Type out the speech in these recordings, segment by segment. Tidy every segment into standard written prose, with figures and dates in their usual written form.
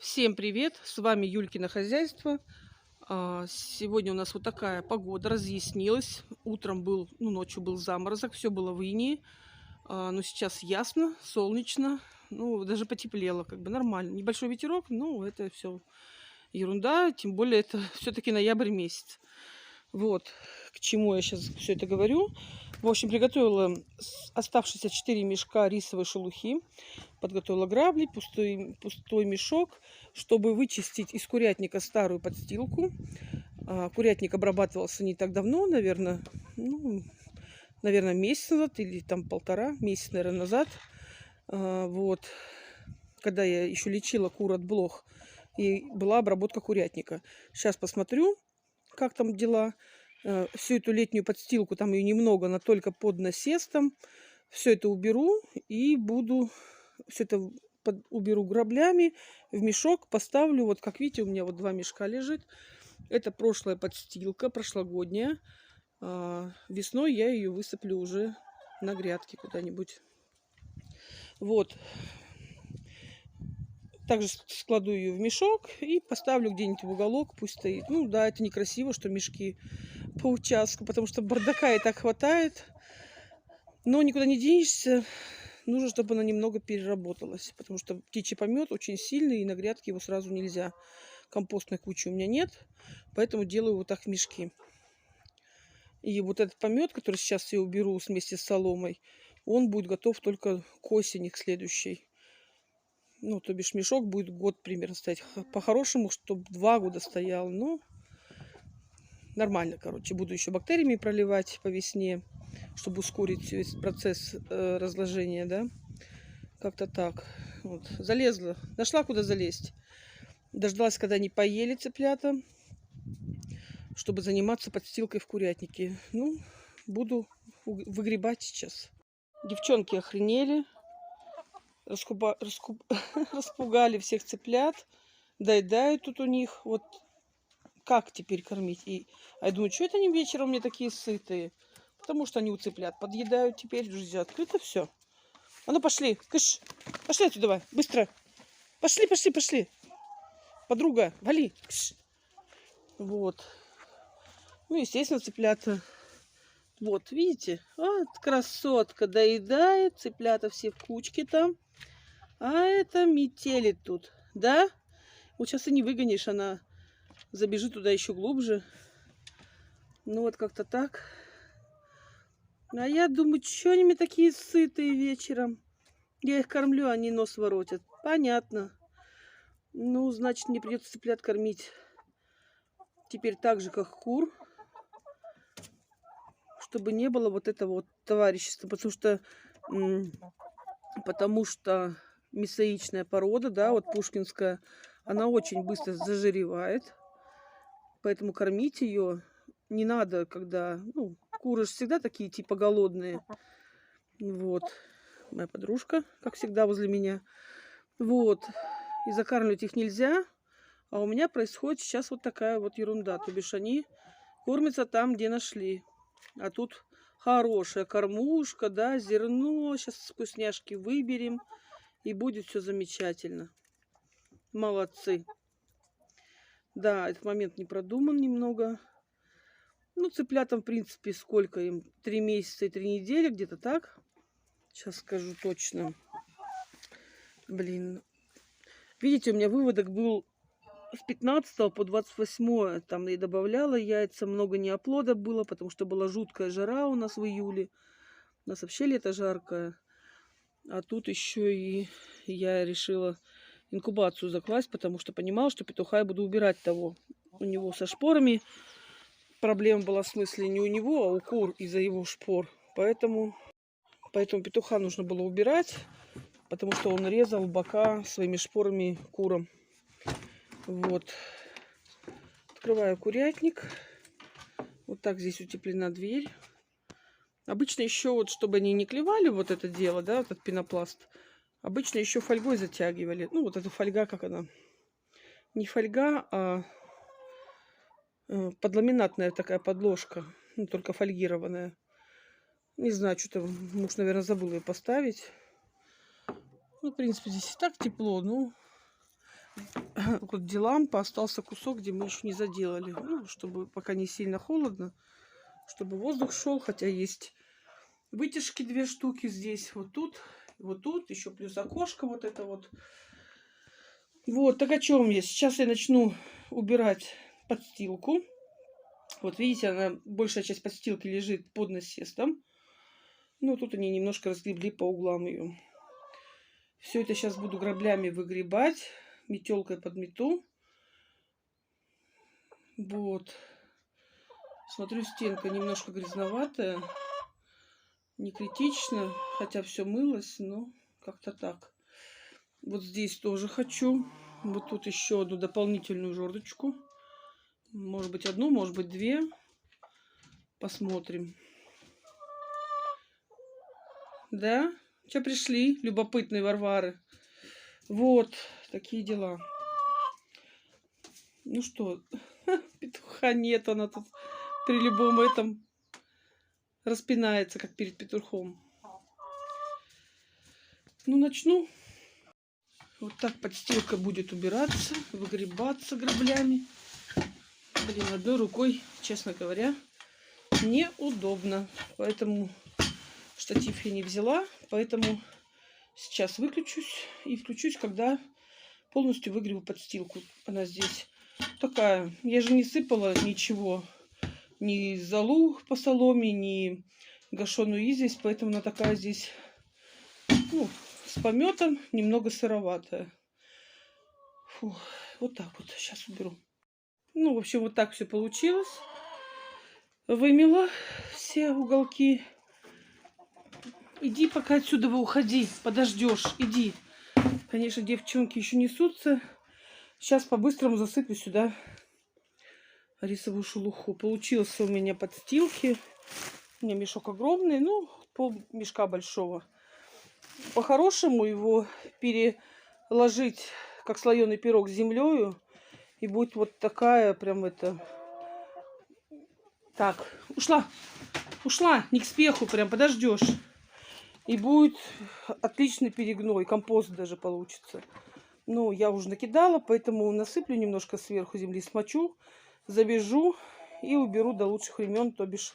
Всем привет! С вами Юлькино хозяйство. Сегодня у нас вот такая погода разъяснилась. Утром был, ночью был заморозок, все было в инее. Но сейчас ясно, солнечно, даже потеплело, как бы нормально. Небольшой ветерок, это все ерунда, тем более это все-таки ноябрь месяц. Вот к чему я сейчас все это говорю. В общем, приготовила оставшиеся 4 мешка рисовой шелухи. Подготовила грабли, пустой мешок, чтобы вычистить из курятника старую подстилку. Курятник обрабатывался не так давно, наверное, месяц назад или там месяц, наверное, назад. Вот, когда я еще лечила кур от блох, и была обработка курятника. Сейчас посмотрю, как там дела. Всю эту летнюю подстилку, там ее немного, она только под насестом. Все это уберу и буду все это уберу граблями в мешок, поставлю. Вот как видите, у меня вот 2 мешка лежит. Это прошлая подстилка, прошлогодняя. Весной я ее высыплю уже на грядке куда-нибудь. Вот. Также складу ее в мешок и поставлю где-нибудь в уголок, пусть стоит. Ну да, это некрасиво, что мешки по участку, потому что бардака и так хватает. Но никуда не денешься. Нужно, чтобы она немного переработалась, потому что птичий помет очень сильный, и на грядке его сразу нельзя. Компостной кучи у меня нет, поэтому делаю вот так в мешки. И вот этот помет, который сейчас я уберу вместе с соломой, он будет готов только к осени, к следующей. То бишь мешок будет год примерно стоять. По-хорошему, чтобы 2 года стоял. Нормально, короче. Буду еще бактериями проливать по весне, чтобы ускорить весь процесс разложения, да. Как-то так. Вот. Залезла. Нашла, куда залезть. Дождалась, когда они поели цыплята, чтобы заниматься подстилкой в курятнике. Буду выгребать сейчас. Девчонки охренели. Распугали всех цыплят. Доедают тут у них. Вот как теперь кормить? Я думаю, что это они вечером мне такие сытые? Потому что они у цыплят подъедают теперь. Друзья, открыто все. А ну пошли. Кыш. Пошли отсюда, давай. Быстро. Пошли, пошли, пошли. Подруга, вали. Кыш. Вот. Естественно, цыплята. Вот, видите? Вот красотка доедает. Цыплята все в кучке там. А это метелит тут. Да? Вот сейчас и не выгонишь, она забежит туда еще глубже. Вот как-то так. А я думаю, что они мне такие сытые вечером? Я их кормлю, они нос воротят. Понятно. Значит, мне придется цыплят кормить теперь так же, как кур. Чтобы не было вот этого вот товарищества. Потому что мясоичная порода, да, вот пушкинская, она очень быстро зажиревает. Поэтому кормить ее не надо, когда... куры же всегда такие типа голодные. Вот. Моя подружка, как всегда, возле меня. Вот. И закармливать их нельзя. А у меня происходит сейчас вот такая вот ерунда. То бишь они кормятся там, где нашли. А тут хорошая кормушка, да, зерно. Сейчас вкусняшки выберем. И будет все замечательно. Молодцы. Да, этот момент не продуман немного. Цыплятам, в принципе, сколько им? 3 месяца и 3 недели, где-то так. Сейчас скажу точно. Блин. Видите, у меня выводок был с 15 по 28. Там я добавляла яйца. Много неоплода было, потому что была жуткая жара у нас в июле. У нас вообще лето жаркое. А тут еще и я решила инкубацию закласть, потому что понимала, что петуха я буду убирать того. У него со шпорами проблема была в смысле не у него, а у кур из-за его шпор. Поэтому петуха нужно было убирать, потому что он резал бока своими шпорами курам. Вот. Открываю курятник. Вот так здесь утеплена дверь. Обычно еще вот, чтобы они не клевали вот это дело, да, этот пенопласт, обычно еще фольгой затягивали. Вот эта фольга, как она? Не фольга, а подламинатная такая подложка. Только фольгированная. Не знаю, что-то муж, наверное, забыл ее поставить. В принципе, здесь и так тепло. вот делам остался кусок, где мы еще не заделали. Ну, чтобы пока не сильно холодно, чтобы воздух шел, хотя есть вытяжки 2 штуки здесь, вот тут, еще плюс окошко вот это вот. Вот, так о чем я? Сейчас я начну убирать подстилку. Вот видите, она, большая часть подстилки лежит под насестом. Ну, тут они немножко разгребли по углам ее. Все это сейчас буду граблями выгребать, метелкой подмету. Вот. Смотрю, стенка немножко грязноватая. Не критично, хотя все мылось, но как-то так. Вот здесь тоже хочу. Вот тут еще одну дополнительную жердочку. Может быть, одну, может быть, 2. Посмотрим. Да? Что пришли, любопытные Варвары? Вот, такие дела. Ну что, петуха нет, она тут при любом этом распинается, как перед петухом. Ну, начну. Вот так подстилка будет убираться, выгребаться граблями. Блин, одной рукой, честно говоря, неудобно. Поэтому штатив я не взяла. Поэтому сейчас выключусь и включусь, когда полностью выгребу подстилку. Она здесь такая. Я же не сыпала ничего. Ни золу по соломе, ни гашеную известь. Поэтому она такая здесь, ну, с пометом, немного сыроватая. Фу, вот так вот. Сейчас уберу. Ну, в общем, вот так все получилось. Вымела все уголки. Иди пока отсюда вы уходи. Подождешь. Иди. Конечно, девчонки еще несутся. Сейчас по-быстрому засыплю сюда рисовую шелуху. Получился у меня подстилки. У меня мешок огромный. Ну, пол мешка большого. По-хорошему его переложить, как слоеный пирог, с землею. И будет вот такая прям это... Так, ушла. Ушла, не к спеху, прям подождешь. И будет отличный перегной, компост даже получится. Ну, я уже накидала, поэтому насыплю немножко сверху земли, смочу, завяжу и уберу до лучших времен, то бишь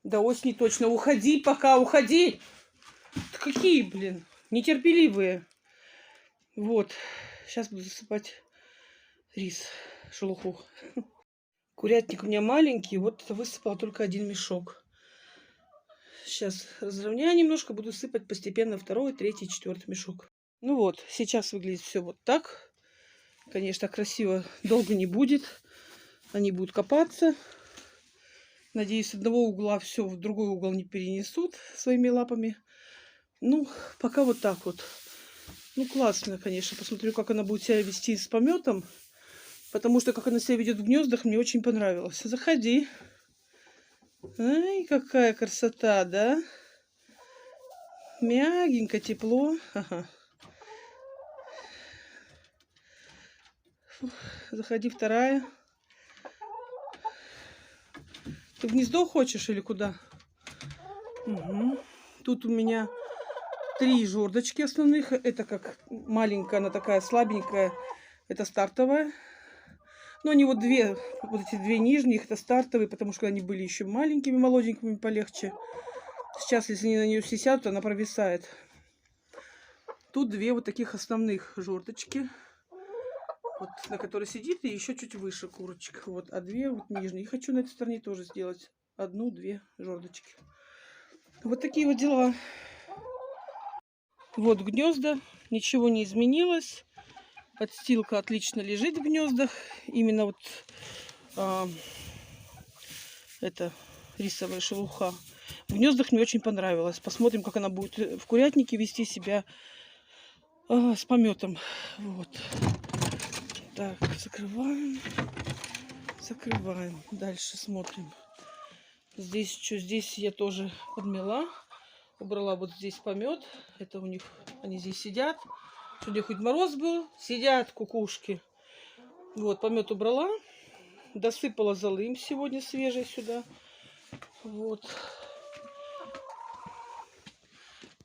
до осени точно. Уходи пока, уходи! Да какие, блин, нетерпеливые. Вот, сейчас буду засыпать рис, шелуху. Курятник у меня маленький, вот высыпала только 1 мешок. Сейчас разровняю немножко, буду сыпать постепенно 2-й, 3-й, 4-й мешок. Ну вот, сейчас выглядит все вот так. Конечно, красиво долго не будет. Они будут копаться. Надеюсь, с одного угла все в другой угол не перенесут своими лапами. Ну, пока вот так вот. Ну, классно, конечно. Посмотрю, как она будет себя вести с пометом. Потому что, как она себя ведет в гнездах, мне очень понравилось. Заходи. Ай, какая красота, да? Мягенько, тепло. Ага. Фух, заходи, 2-я. Ты в гнездо хочешь или куда? Угу. Тут у меня 3 жердочки основных. Это как маленькая, она такая слабенькая. Это стартовая. Но они вот 2, вот эти 2 нижних, это стартовые, потому что они были еще маленькими, молоденькими, полегче. Сейчас, если они на нее все сядут, она провисает. Тут 2 вот таких основных жердочки. Вот, на которой сидит, и еще чуть выше курочка. Вот, а 2 вот нижние. И хочу на этой стороне тоже сделать 1-2 жердочки. Вот такие вот дела. Вот гнезда. Ничего не изменилось. Подстилка отлично лежит в гнездах. Именно вот это рисовая шелуха. В гнездах мне очень понравилось. Посмотрим, как она будет в курятнике вести себя с пометом. Вот. Так, закрываем. Закрываем. Дальше смотрим. Здесь что? Здесь я тоже подмела. Убрала вот здесь помет. Это у них, они здесь сидят. Сегодня хоть мороз был, сидят кукушки. Вот, помет убрала. Досыпала золы им сегодня свежей сюда. Вот.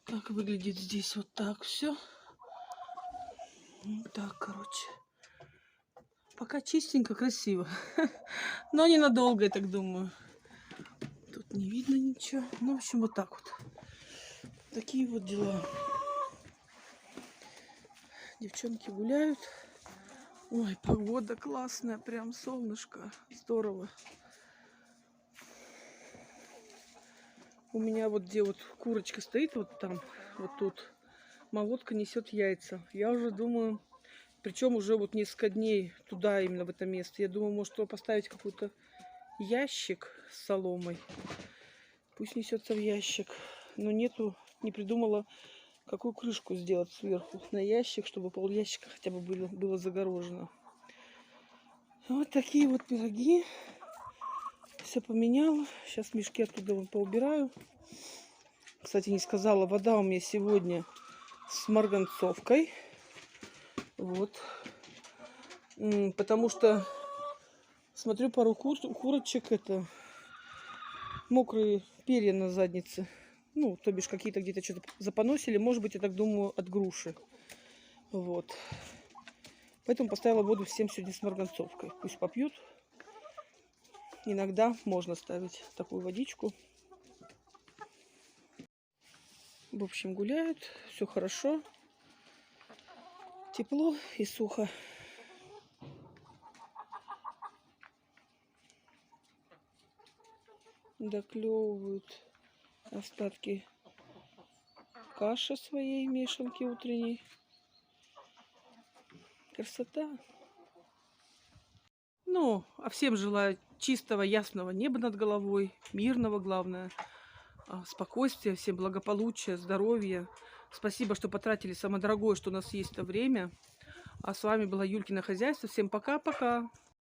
Так выглядит здесь вот так все. Вот так, короче. Пока чистенько, красиво. Но ненадолго, я так думаю. Тут не видно ничего. Ну, в общем, вот так вот. Такие вот дела. Девчонки гуляют. Ой, погода классная, прям солнышко. Здорово. У меня вот где вот курочка стоит, вот там, вот тут, молотка несет яйца. Я уже думаю, причем уже вот несколько дней туда, именно в это место. Я думаю, может, поставить какой-то ящик с соломой. Пусть несется в ящик. Но нету, не придумала, какую крышку сделать сверху на ящик, чтобы пол ящика хотя бы было загорожено. Вот такие вот пироги. Все поменяла. Сейчас мешки оттуда вон поубираю. Кстати, не сказала, вода у меня сегодня с марганцовкой. Вот. Потому что смотрю, пару курочек, это мокрые перья на заднице. Ну, то бишь какие-то где-то что-то запоносили. Может быть, я так думаю, от груши. Вот. Поэтому поставила воду всем сегодня с марганцовкой. Пусть попьют. Иногда можно ставить такую водичку. В общем, гуляют. Все хорошо. Тепло и сухо. Доклевывают остатки каши своей мешанки утренней. Красота. Ну, а всем желаю чистого, ясного неба над головой, мирного, главное, спокойствия, всем благополучия, здоровья. Спасибо, что потратили самое дорогое, что у нас есть, это время. А с вами была Юлькино хозяйство. Всем пока-пока.